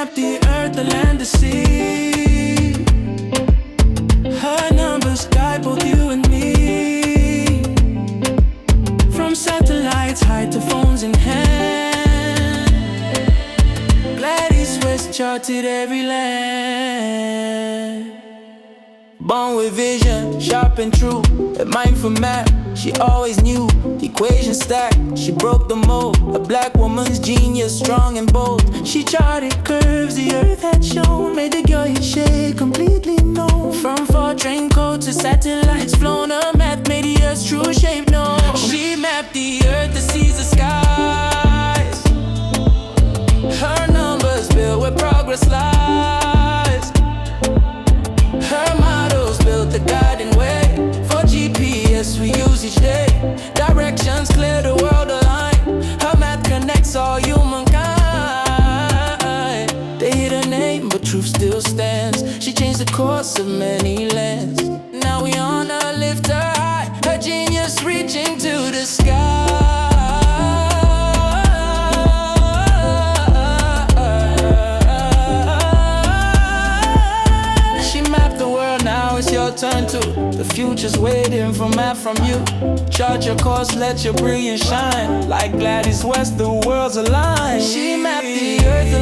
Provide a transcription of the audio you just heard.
mapped the earth, the land, the sea. Her numbers guide both you and me. From satellites high to phones in hand, Gladys West charted every land. Born with vision, sharp and true, a mind for math, she always knew. The equation stacked, she broke the mold. A black woman's genius, strong and bold. She charted curves the earth had shown, made the girl hit shade completely known. From four-train code to satellites flown, her math made the earth's true shape known. She mapped the earth, the seas, the skies. Her numbers built where progress lies. Her models built the guiding way. For GPS we use each day. Directions clear, the world aligned. Her math connects all humankind. They hid her name, but truth still stands. She changed the course of many lands. Now we on her, lift her high. Her genius reaching to the sky. Your turn to the future's waiting for math from you. Chart your course, let your brilliance shine. Like Gladys West, the world's aligned. She mapped the earth, the